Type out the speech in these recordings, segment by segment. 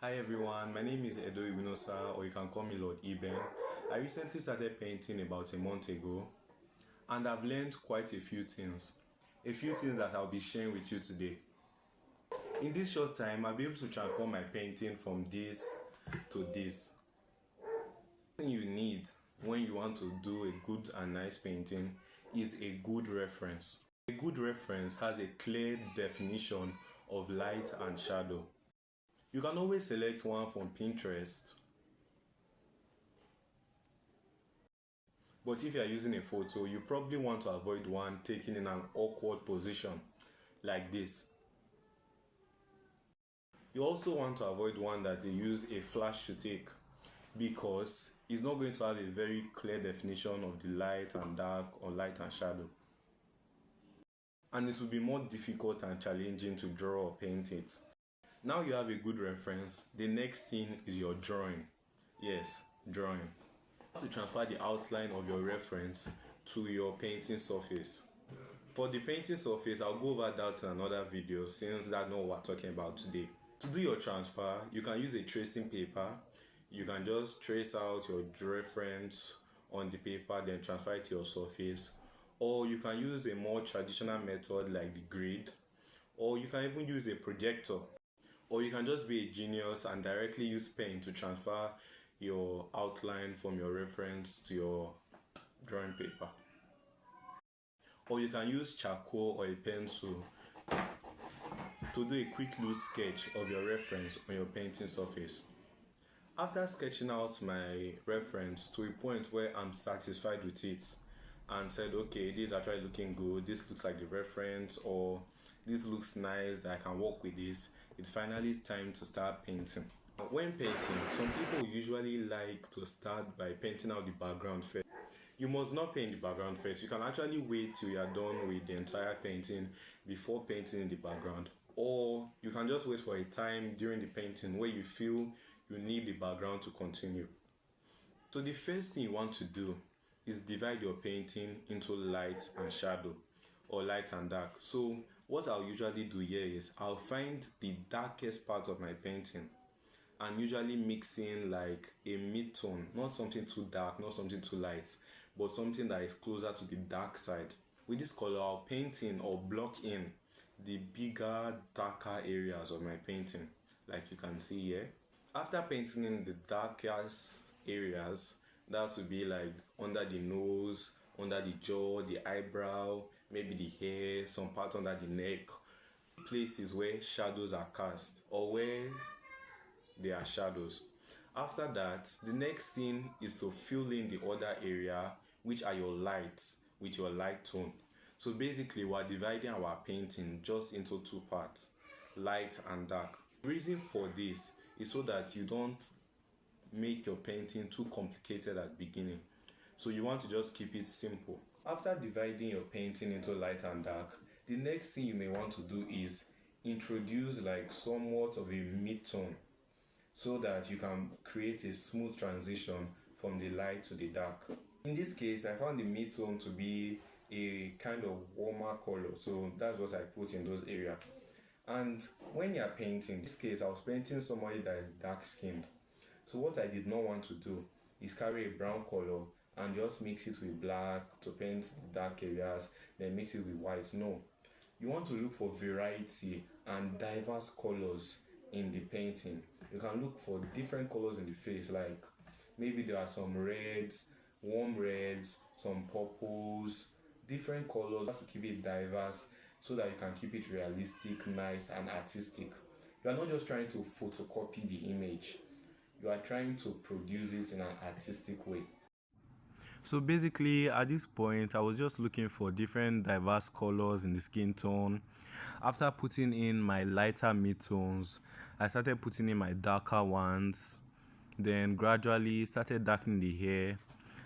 Hi everyone, my name is Edo Ibinosa, or you can call me Lord Eben. I recently started painting about a month ago, and I've learned quite a few things. A few things that I'll be sharing with you today. In this short time, I'll be able to transform my painting from this to this. The thing you need when you want to do a good and nice painting is a good reference. A good reference has a clear definition of light and shadow. You can always select one from Pinterest. But if you are using a photo, you probably want to avoid one taken in an awkward position like this. You also want to avoid one that they use a flash to take because it's not going to have a very clear definition of the light and dark or light and shadow. And it will be more difficult and challenging to draw or paint it. Now you have a good reference. The next thing is your drawing. Yes, drawing. To transfer the outline of your reference to your painting surface. For the painting surface, I'll go over that in another video since that's not what we're talking about today. To do your transfer, you can use a tracing paper. You can just trace out your reference on the paper, then transfer it to your surface. Or you can use a more traditional method like the grid. Or you can even use a projector. Or you can just be a genius and directly use pen to transfer your outline from your reference to your drawing paper. Or you can use charcoal or a pencil to do a quick loose sketch of your reference on your painting surface. After sketching out my reference to a point where I'm satisfied with it and said, okay, this is actually looking good, this looks like the reference, or this looks nice, that I can work with this, it's finally time to start painting. When painting, some people usually like to start by painting out the background first. You must not paint the background first. You can actually wait till you are done with the entire painting before painting the background. Or you can just wait for a time during the painting where you feel you need the background to continue. So the first thing you want to do is divide your painting into light and shadow, or light and dark. So what I'll usually do here is I'll find the darkest part of my painting and usually mix in like a mid-tone, not something too dark, not something too light, but something that is closer to the dark side. With this color, I'll paint in or block in the bigger, darker areas of my painting, like you can see here. After painting in the darkest areas, that would be like under the nose, under the jaw, the eyebrow, maybe the hair, some part under the neck, places where shadows are cast or where there are shadows. After that, the next thing is to fill in the other area, which are your lights, with your light tone. So basically, we're dividing our painting just into two parts, light and dark. The reason for this is so that you don't make your painting too complicated at the beginning. So you want to just keep it simple. After dividing your painting into light and dark, the next thing you may want to do is introduce like somewhat of a mid-tone so that you can create a smooth transition from the light to the dark. In this case, I found the mid-tone to be a kind of warmer color, so that's what I put in those areas. And when you're painting, in this case, I was painting somebody that is dark skinned. So what I did not want to do is carry a brown color and just mix it with black to paint the dark areas, then mix it with white. No, you want to look for variety and diverse colors in the painting. You can look for different colors in the face, like maybe there are some reds, warm reds, some purples, different colors. You have to keep it diverse so that you can keep it realistic, nice, and artistic. You are not just trying to photocopy the image, you are trying to produce it in an artistic way. So basically, at this point, I was just looking for different diverse colors in the skin tone. After putting in my lighter mid-tones, I started putting in my darker ones, then gradually started darkening the hair.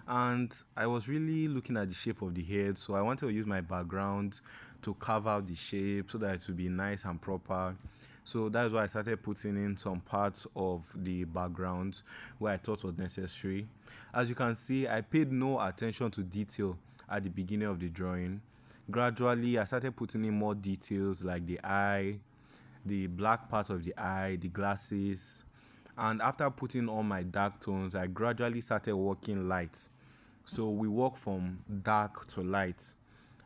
And I was really looking at the shape of the head, so I wanted to use my background to carve out the shape so that it would be nice and proper. So that's why I started putting in some parts of the background where I thought was necessary. As you can see, I paid no attention to detail at the beginning of the drawing. Gradually, I started putting in more details like the eye, the black part of the eye, the glasses, And after putting on my dark tones, I gradually started working light. So we work from dark to light.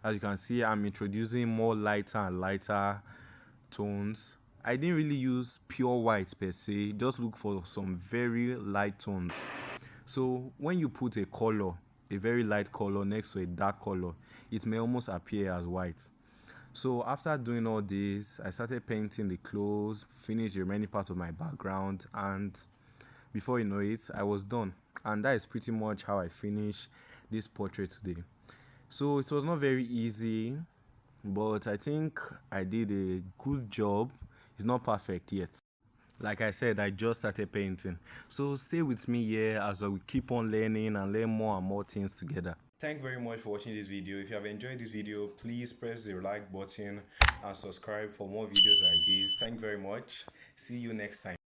As you can see, I'm introducing more lighter and lighter tones. I didn't really use pure white per se, just look for some very light tones. So when you put a color, a very light color next to a dark color, it may almost appear as white. So after doing all this, I started painting the clothes, finished the remaining part of my background, and before you know it, I was done. And that is pretty much how I finished this portrait today. So it was not very easy, but I think I did a good job. It's not perfect yet. Like I said, I just started painting. So stay with me here as I will keep on learning and learn more and more things together. Thank you very much for watching this video. If you have enjoyed this video, please press the like button and subscribe for more videos like this. Thank you very much. See you next time.